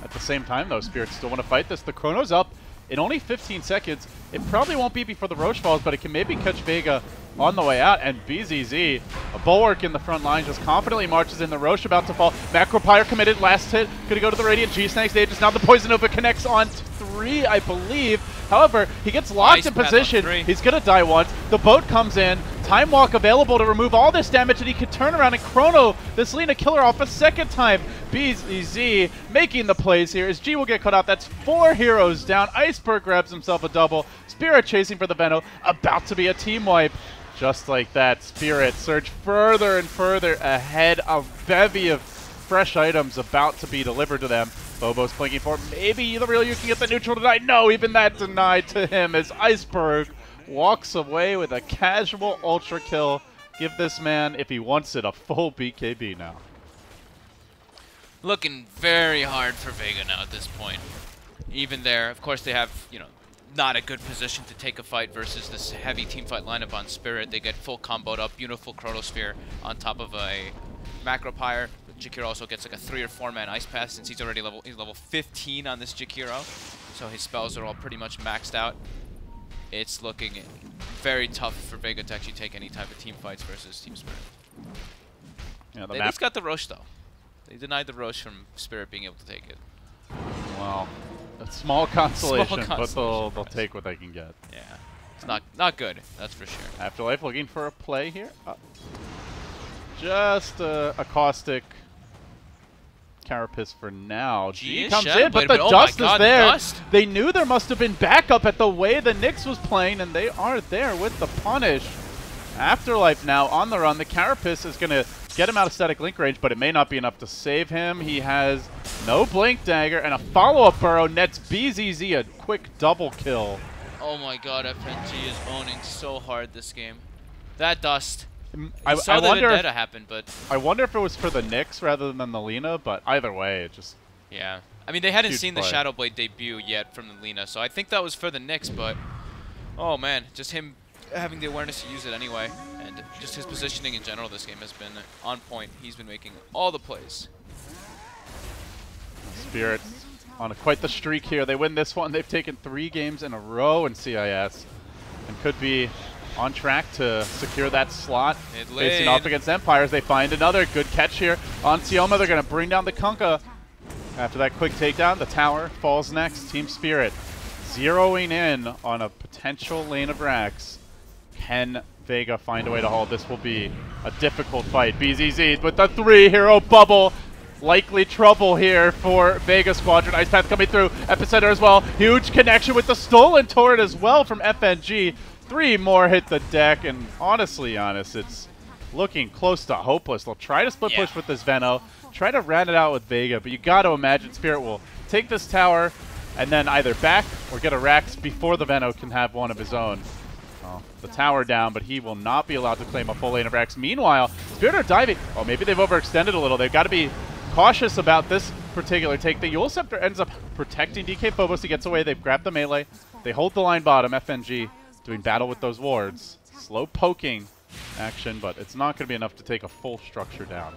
At the same time, though, Spirit still want to fight this. The Chrono's up. in only 15 seconds. It probably won't be before the Roche falls, but it can maybe catch Vega on the way out. And BZZ, a bulwark in the front line, just confidently marches in. The Roche about to fall. Macropyre committed, last hit. Gonna go to the Radiant G-Snake stages. Now the Poison Nova connects on 3, I believe. However, he gets locked in position. He's gonna die once. The boat comes in. Time Walk available to remove all this damage, and he can turn around and chrono this Lina killer off a second time. BZZ making the plays here as G will get cut off. That's 4 heroes down. Iceberg grabs himself a double. Spirit chasing for the Veno. About to be a team wipe. Just like that, Spirit surge further and further ahead. A bevy of fresh items about to be delivered to them. Bobo's blinking for maybe the real you can get the neutral tonight. No, even that denied to him as Iceberg walks away with a casual ultra kill. Give this man, if he wants it, a full BKB now. Looking very hard for Vega now at this point. Even there, of course, they have, you know, not a good position to take a fight versus this heavy teamfight lineup on Spirit. They get full comboed up, beautiful Chronosphere on top of a Macropyre. Jakiro also gets like a 3 or 4 man Ice Path since he's already level 15 on this Jakiro. So his spells are all pretty much maxed out. It's looking very tough for Vega to actually take any type of team fights versus Team Spirit. Yeah, They just got the Roche though. They denied the Roche from Spirit being able to take it. Well, a small consolation, but they'll take what they can get. Yeah, it's not good, that's for sure. Afterlife looking for a play here. Just a caustic Carapace for now. G comes in, but the dust is there. They knew there must have been backup at the way the Nyx was playing, and they are there with the punish. Afterlife now on the run. The Carapace is going to get him out of static link range, but it may not be enough to save him. He has no Blink Dagger, and a follow-up burrow nets BZZ a quick double kill. Oh my god, FNG is owning so hard this game. That dust. I wonder if it happened, but I wonder if it was for the Nyx rather than the Lina, but either way, it just... Yeah. I mean, they hadn't huge seen play. the Shadowblade debut yet from the Lina, so I think that was for the Nyx, but... Oh man, just him having the awareness to use it anyway, and just his positioning in general this game has been on point. He's been making all the plays. Spirit on quite the streak here. They win this one. They've taken 3 games in a row in CIS and could be on track to secure that slot. Facing off against Empires, they find another good catch here on Sioma. They're going to bring down the Kunkka. After that quick takedown, the tower falls next. Team Spirit zeroing in on a potential lane of Rax. Can Vega find a way to hold? This will be a difficult fight. BZZ with the 3-hero bubble. Likely trouble here for Vega Squadron. Ice Path coming through. Epicenter as well. Huge connection with the stolen turret as well from FNG. 3 more hit the deck, and honestly, it's looking close to hopeless. They'll try to split push with this Veno, try to rat it out with Vega, but you got to imagine Spirit will take this tower and then either back or get a Rax before the Veno can have one of his own. Well, the tower down, but he will not be allowed to claim a full lane of Rax. Meanwhile, Spirit are diving. Oh, maybe they've overextended a little. They've got to be cautious about this particular take. The Eul Scepter ends up protecting DK Phobos. He gets away. They've grabbed the melee. They hold the line bottom. FNG doing battle with those wards. Slow poking action, but it's not going to be enough to take a full structure down.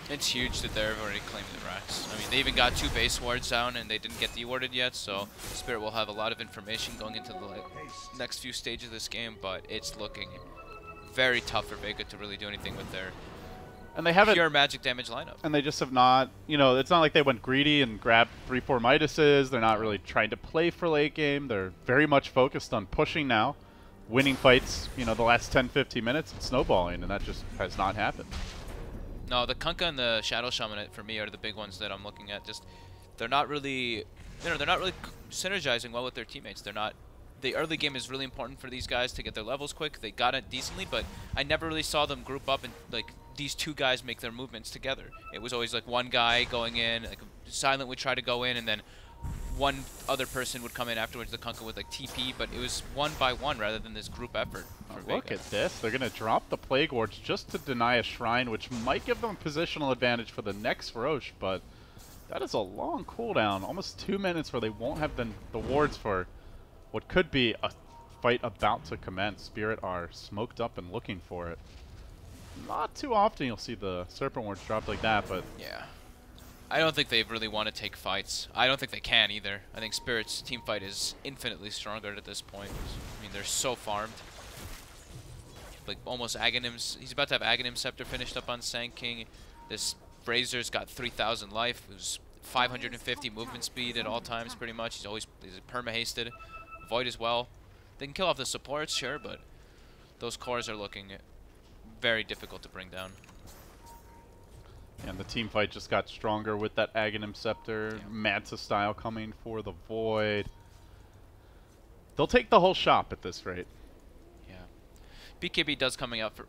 It's huge that they're already claiming the Rax. I mean, they even got 2 base wards down, and they didn't get de-warded yet, so Spirit will have a lot of information going into the next few stages of this game, but it's looking very tough for Vega to really do anything with their pure magic damage lineup. And they just have not, it's not like they went greedy and grabbed 3-4 Midases. They're not really trying to play for late game. They're very much focused on pushing now, winning fights, the last 10-15 minutes and snowballing, and that just has not happened. No, the Kunkka and the Shadow Shaman for me are the big ones that I'm looking at. Just they're not really synergizing well with their teammates. The early game is really important for these guys to get their levels quick. They got it decently, but I never really saw them group up and these 2 guys make their movements together. It was always like one guy going in, like Silent would try to go in, and then one other person would come in afterwards, the Kunkka with TP, but it was one by one rather than this group effort. Look at this. They're going to drop the Plague Wards just to deny a Shrine, which might give them a positional advantage for the next Roche, but that is a long cooldown. Almost 2 minutes where they won't have the wards for what could be a fight about to commence. Spirit are smoked up and looking for it. Not too often you'll see the Serpent Wards dropped like that, but... Yeah. I don't think they really want to take fights. I don't think they can either. I think Spirit's team fight is infinitely stronger at this point. I mean, they're so farmed. Like, almost Aghanim's... He's about to have Aghanim Scepter finished up on Sand King. This Razor's got 3,000 life. It was 550 movement speed at all times, pretty much. He's perma-hasted. Void as well. They can kill off the supports, sure, but those cores are looking very difficult to bring down. And the team fight just got stronger with that Aghanim Scepter. Yeah. Mansa style coming for the Void. They'll take the whole shop at this rate. Yeah. BKB does come out for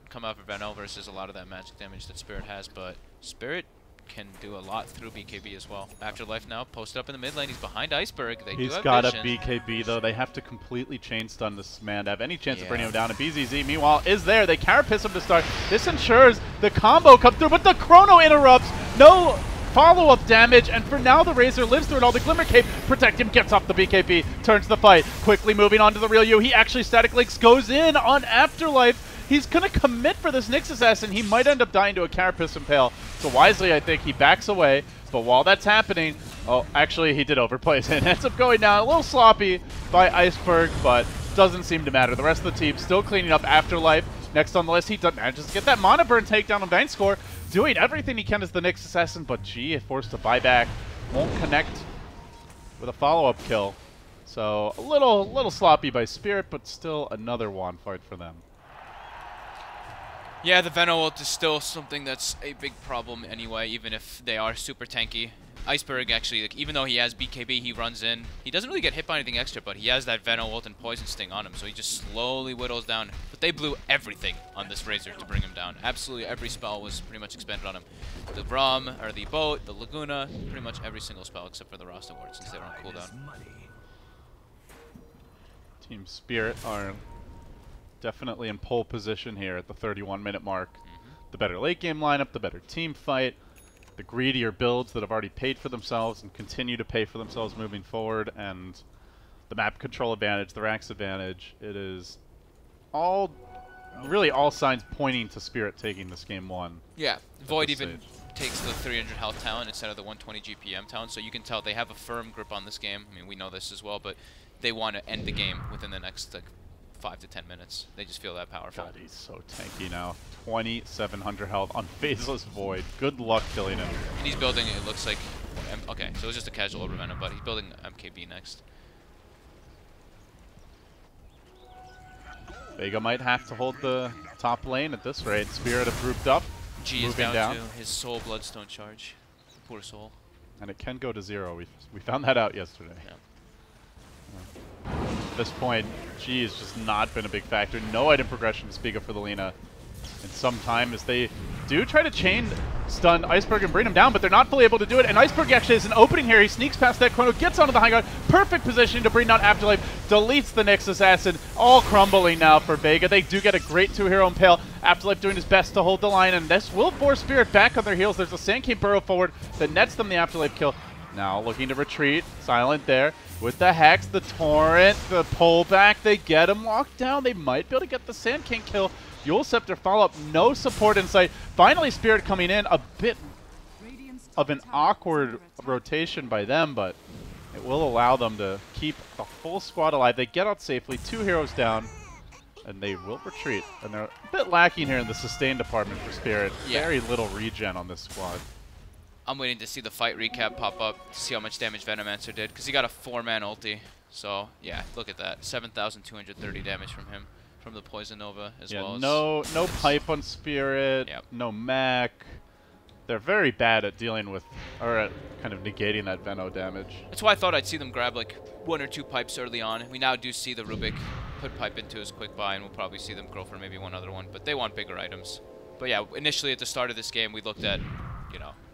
Venno versus a lot of that magic damage that Spirit has, but Spirit can do a lot through BKB as well. Afterlife now posted up in the mid lane. He's behind Iceberg. He's got a BKB though. They have to completely chain stun this man to have any chance of bringing him down. And BZZ meanwhile is there. They carapace him to start. This ensures the combo comes through, but the chrono interrupts. No follow-up damage, and for now the Razor lives through it all. The Glimmer Cape protect him, gets off the BKB, turns the fight. Quickly moving on to the real you. He actually static links, goes in on Afterlife. He's going to commit for this Nyx Assassin. He might end up dying to a Carapace Impale. So wisely, I think, he backs away. But while that's happening... Oh, actually, he did overplay it. And ends up going down a little sloppy by Iceberg, but doesn't seem to matter. The rest of the team still cleaning up Afterlife. Next on the list, he manages to get that Mana Burn takedown on Vangscore. Doing everything he can as the Nyx Assassin, but G forced to buy back. Won't connect with a follow-up kill. So a little sloppy by Spirit, but still another wand fight for them. Yeah, the Venno ult is still something that's a big problem anyway, even if they are super tanky. Iceberg actually, like, even though he has BKB, he runs in. He doesn't really get hit by anything extra, but he has that Venno ult and Poison Sting on him, so he just slowly whittles down. But they blew everything on this Razor to bring him down. Absolutely every spell was pretty much expended on him. The Rum, or the Boat, the Laguna, pretty much every single spell except for the Rasta Ward since they were on cooldown. Team Spirit are definitely in pole position here at the 31-minute mark. The better late game lineup, the better team fight, the greedier builds that have already paid for themselves and continue to pay for themselves moving forward, and the map control advantage, the Rax advantage. It is really all signs pointing to Spirit taking this game one. Yeah, Void even takes the 300 health talent instead of the 120 GPM talent, so you can tell they have a firm grip on this game. I mean, we know this as well, but they want to end the game within the next, like, 5 to 10 minutes. They just feel that powerful. God, he's so tanky now. 2,700 health on Phaseless Void. Good luck killing him. And he's building, it looks like... Okay, so it was just a casual Overvenom, but he's building MKB next. Vega might have to hold the top lane at this rate. Spirit have grouped up. G is down to his Soul Bloodstone charge. Poor soul. And it can go to 0. We found that out yesterday. Yeah. At this point, G has just not been a big factor. No item progression to speak of for the Lina in some time, as they do try to chain stun Iceberg and bring him down, but they're not fully able to do it. And Iceberg actually has an opening here. He sneaks past that Chrono, gets onto the high ground. Perfect positioning to bring down Afterlife. Deletes the Nyx Assassin. All crumbling now for Vega. They do get a great 2-hero impale. Afterlife doing his best to hold the line, and this will force Spirit back on their heels. There's a Sand King burrow forward that nets them the Afterlife kill. Now looking to retreat. Silent there. With the Hex, the Torrent, the pullback, they get him locked down. They might be able to get the Sand King kill. Dual Scepter follow-up, no support in sight. Finally, Spirit coming in, a bit of an awkward rotation by them, but it will allow them to keep the full squad alive. They get out safely, 2 heroes down, and they will retreat. And they're a bit lacking here in the sustain department for Spirit. Yeah. Very little regen on this squad. I'm waiting to see the fight recap pop up to see how much damage Venomancer did, because he got a 4-man ulti. So, yeah, look at that. 7,230 damage from him, from the Poison Nova as well as... No pipe on Spirit, no mech. They're very bad at dealing with, or at kind of negating that Veno damage. That's why I thought I'd see them grab like 1 or 2 pipes early on. We now do see the Rubik put pipe into his quick buy, and we'll probably see them grow for maybe 1 other one, but they want bigger items. But yeah, initially at the start of this game, we looked at,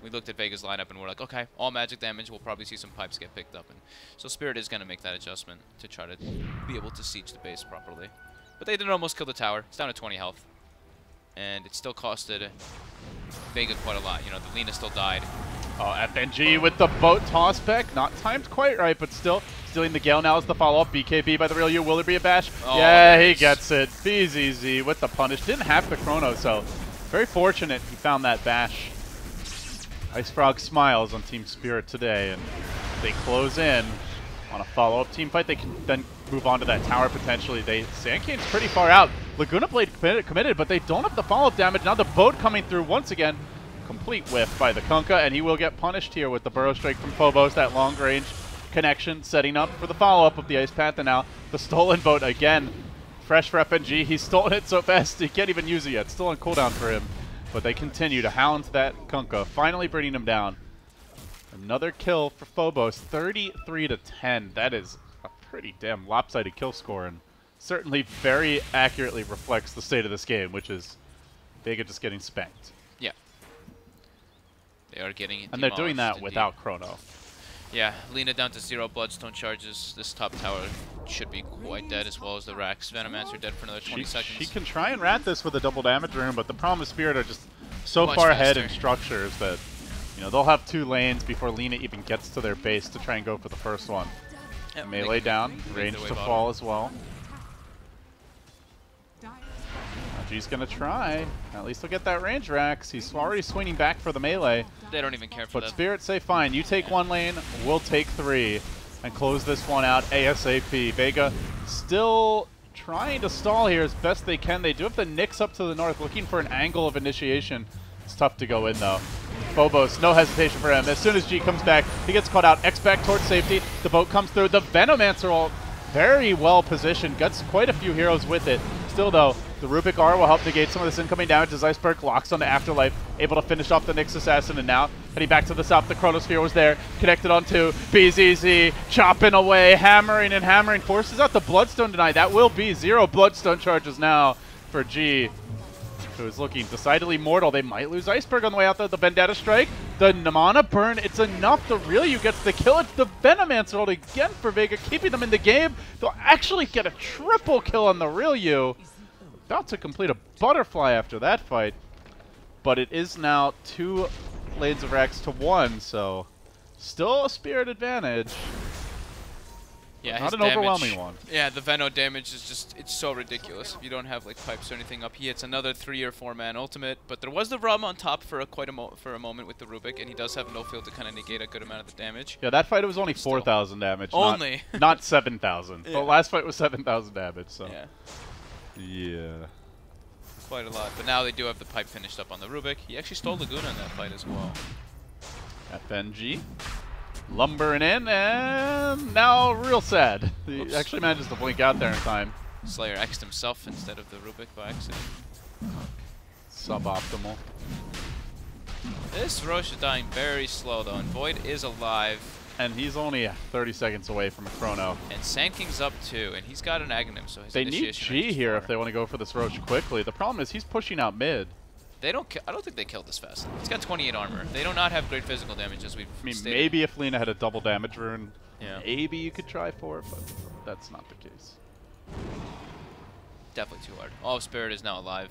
we looked at Vega's lineup and we're like, okay, all magic damage, we'll probably see some pipes get picked up. And so Spirit is going to make that adjustment to try to be able to siege the base properly. But they did almost kill the tower. It's down to 20 health. And it still costed Vega quite a lot. The Lina still died. Oh, FNG with the boat toss back. Not timed quite right, but still stealing the Gale now as the follow-up. BKB by the real you. Will there be a bash? Oh, yeah, he gets it. BZZ with the punish. Didn't have the chrono, so very fortunate he found that bash. Ice Frog smiles on Team Spirit today, and they close in on a follow-up team fight. They can then move on to that tower potentially. Sand King's pretty far out. Laguna Blade committed, but they don't have the follow-up damage. Now the boat coming through once again. Complete whiff by the Kunkka, and he will get punished here with the Burrow Strike from Phobos, that long-range connection setting up for the follow-up of the Ice Path. And now the stolen boat again. Fresh for FNG. He's stolen it so fast he can't even use it yet. Still on cooldown for him. But they continue to hound that Kunkka, finally bringing him down. Another kill for Phobos, 33-10. That is a pretty damn lopsided kill score, and certainly very accurately reflects the state of this game, which is Vega just getting spanked. Yeah. They are getting it. And they're doing that without Chrono. Yeah, Lina down to 0 Bloodstone charges. This top tower should be quite dead, as well as the Rax. Venomancer dead for another 20 seconds. She can try and rat this with a double damage rune, but the problem with Spirit are just so Much far ahead faster in structures that they'll have 2 lanes before Lina even gets to their base to try and go for the first one. Yep, Melee down, range to fall as well. G's gonna try. At least he'll get that range Rax. He's already swinging back for the melee. They don't even care for But that. Spirit say, fine, you take 1 lane, we'll take 3. And close this one out ASAP. Vega still trying to stall here as best they can. They do have the Nyx up to the north, looking for an angle of initiation. It's tough to go in, though. Phobos, no hesitation for him. As soon as G comes back, he gets caught out. X back towards safety. The boat comes through. The Venomancer ult, very well positioned. Gets quite a few heroes with it. Still, though, the Rubik R will help negate some of this incoming damage as Iceberg locks onto Afterlife, able to finish off the Nyx Assassin, and now heading back to the south, the Chronosphere was there, connected onto BZZ, chopping away, hammering and hammering, forces out the Bloodstone tonight. That will be 0 Bloodstone charges now for G, who is looking decidedly mortal. They might lose Iceberg on the way out there. The Vendetta Strike, the Namana Burn, it's enough. The Rilyu gets the kill. It's the Venomancer ult again for Vega, keeping them in the game. They'll actually get a triple kill on the Rilyu. About to complete a butterfly after that fight, but it is now 2 lanes of Rax to 1, so still a Spirit advantage. Yeah, not an overwhelming one. Yeah, the Veno damage is just, it's so ridiculous. If you don't have like pipes or anything up, he hits another 3 or 4 man ultimate, but there was the Rum on top for a moment with the Rubik, and he does have no field to kind of negate a good amount of the damage. Yeah, that fight it was only 4,000 damage. Only. Not 7,000. Yeah. But last fight was 7,000 damage, so. Yeah. Yeah. Quite a lot, but now they do have the pipe finished up on the Rubik. He actually stole Laguna in that fight as well. FNG lumbering in, and now real sad. He Oops. actually manages to blink out there in time. Slayer X'd himself instead of the Rubik by accident. Suboptimal. This Roche is dying very slow though, and Void is alive. And he's only 30 seconds away from a Chrono. And Sand King's up too, and he's got an Aghanim, so his They need initiation range G is here 4. if they want to go for this Roche quickly. The problem is he's pushing out mid. They don't. I don't think they killed this fast. He's got 28 armor. They do not have great physical damage, as we've I mean, stated. maybe if Lina had a double damage rune, Yeah. maybe you could try for it, but that's not the case. Definitely too hard. Oh, Spirit is now alive.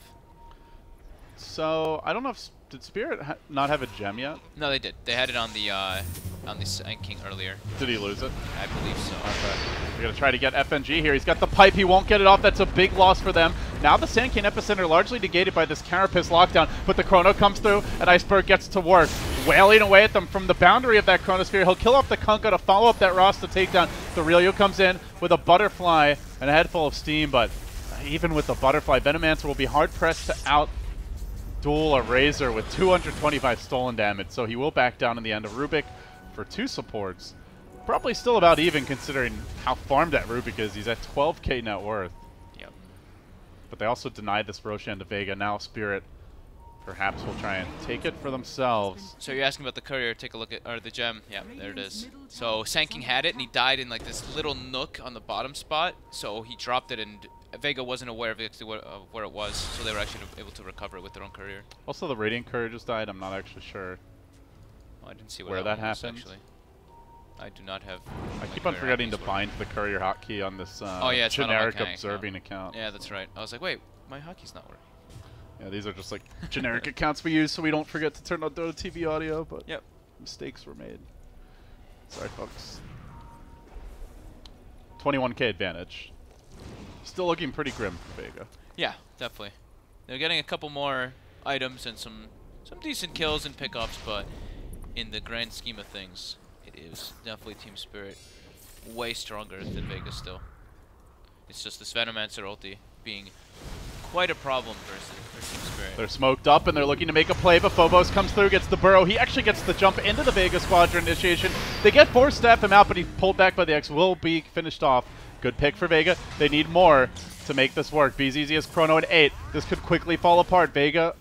So I don't know if did Spirit not have a gem yet? No, they did. They had it on the Sand King earlier. Did he lose it? I believe so. Okay. We're going to try to get FNG here. He's got the pipe. He won't get it off. That's a big loss for them. Now the Sand King Epicenter largely negated by this Carapace lockdown, but the Chrono comes through, and Iceberg gets to work, wailing away at them from the boundary of that Chronosphere. He'll kill off the Kunkka to follow up that Rasta takedown. The Rilyu comes in with a Butterfly and a head full of steam, but even with the Butterfly, Venomancer will be hard-pressed to out-duel a Razor with 225 stolen damage, so he will back down in the end of Rubik for 2 supports. Probably still about even considering how farmed that Rubik is. He's at 12k net worth. Yep. But they also denied this Roshan to Vega. Now Spirit perhaps will try and take it for themselves. So you're asking about the courier? Take a look at, or the gem. Yeah, there it is. So Sand King had it, and he died in like this little nook on the bottom spot. So he dropped it, and Vega wasn't aware of where it was. So they were actually able to recover it with their own courier. Also, the Radiant Courier just died. I'm not actually sure Oh, I didn't see where that one was, happened. actually. I do not have. I my keep on courier forgetting to hotkeys bind the Courier hotkey on this Oh, yeah, it's not on my generic Kanai observing account. Yeah, that's right. I was like, wait, my hotkey's not working. Yeah, these are just like generic accounts we use so we don't forget to turn on Dota TV audio, but Yep. mistakes were made. Sorry, folks. 21k advantage. Still looking pretty grim for Vega. Yeah, definitely. They're getting a couple more items and some decent kills and pickups, but in the grand scheme of things, it is definitely Team Spirit way stronger than Vega still. It's just this Venomancer ulti being quite a problem for Team Spirit. They're smoked up and they're looking to make a play, but Phobos comes through, gets the burrow. He actually gets the jump into the Vega Squadron initiation. They get force staff him out, but he's pulled back by the X. Will be finished off. Good pick for Vega. They need more to make this work. BZZ has Chrono at 8. This could quickly fall apart. Vega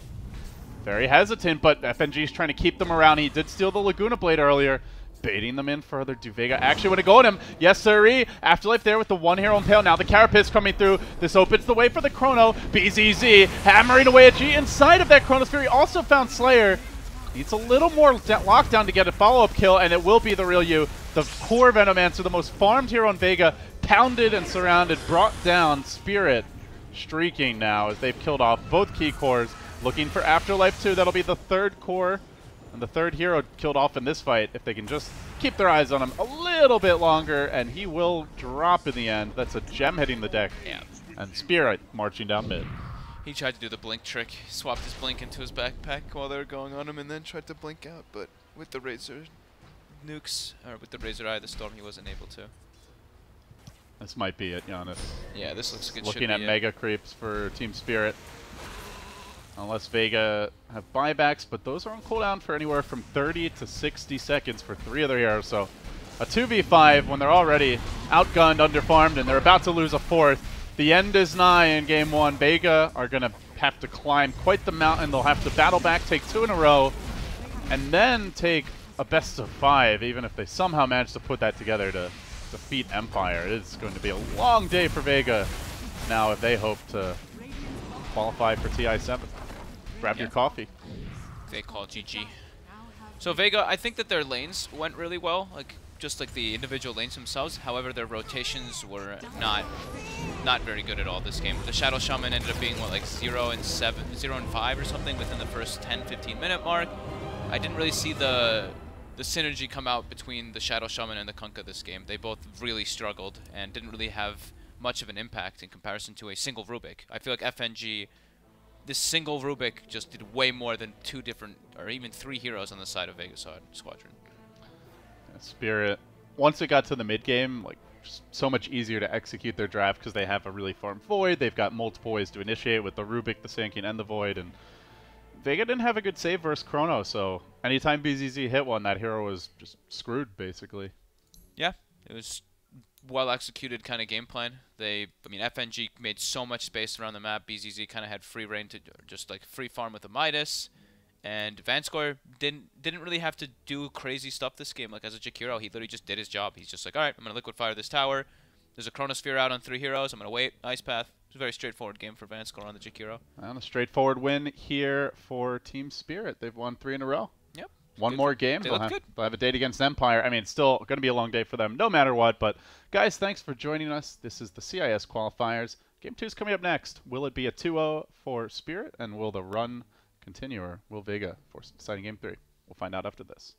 very hesitant, but FNG is trying to keep them around. He did steal the Laguna Blade earlier, baiting them in further. Do Vega actually want to go at him? Yes, sirree. Afterlife there with the one hero impale. Now the Carapace coming through. This opens the way for the Chrono. BZZ hammering away at G. Inside of that Chronosphere, he also found Slayer. Needs a little more lockdown to get a follow-up kill, and it will be the real you. The core Venomancer, the most farmed hero in Vega, pounded and surrounded, brought down. Spirit streaking now as they've killed off both key cores. Looking for Afterlife too. That'll be the third core and the third hero killed off in this fight. If they can just keep their eyes on him a little bit longer, and he will drop in the end. That's a gem hitting the deck. Yeah. And Spirit marching down mid. He tried to do the blink trick, swapped his blink into his backpack while they were going on him, and then tried to blink out. But with the Razor nukes, or with the Razor Eye of the Storm, he wasn't able to. This might be it, Giannis. Yeah, this looks like it Looking should at be mega creeps for Team Spirit. Unless Vega have buybacks, but those are on cooldown for anywhere from 30 to 60 seconds for 3 of their heroes. So a 2v5 when they're already outgunned, underfarmed, and they're about to lose a 4th. The end is nigh in game 1. Vega are going to have to climb quite the mountain. They'll have to battle back, take 2 in a row, and then take a best of 5, even if they somehow manage to put that together to defeat Empire. It is going to be a long day for Vega now if they hope to qualify for TI7. Grab your coffee. They call GG. So Vega, I think that their lanes went really well, like just like the individual lanes themselves. However, their rotations were not very good at all this game. The Shadow Shaman ended up being what, like 0 and 5 or something within the first 10-15 minute mark. I didn't really see the synergy come out between the Shadow Shaman and the Kunkka this game. They both really struggled and didn't really have much of an impact in comparison to a single Rubik. I feel like FNG, this single Rubik just did way more than 2 different, or even 3 heroes on the side of Vega Squadron. Spirit, once it got to the mid game, like just so much easier to execute their draft because they have a really farmed Void. They've got multiple ways to initiate with the Rubik, the Sankin, and the Void. And Vega didn't have a good save versus Chrono, so anytime BZZ hit one, that hero was just screwed, basically. Yeah, it was well executed kind of game plan. I mean, FNG made so much space around the map. BZZ kind of had free reign to just like free farm with the Midas, and Vanskor didn't really have to do crazy stuff this game. Like as a Jakiro, he literally just did his job. He's just like, all right, I'm gonna liquid fire this tower. There's a Chronosphere out on 3 heroes. I'm gonna wait. Ice Path. It's a very straightforward game for Vanskor on the Jakiro. And a straightforward win here for Team Spirit. They've won 3 in a row. Yep. One more game. They'll have a date against Empire. I mean, it's still going to be a long day for them no matter what. But, guys, thanks for joining us. This is the CIS Qualifiers. Game 2 is coming up next. Will it be a 2-0 for Spirit? And will the run continue? Or will Vega force deciding Game 3? We'll find out after this.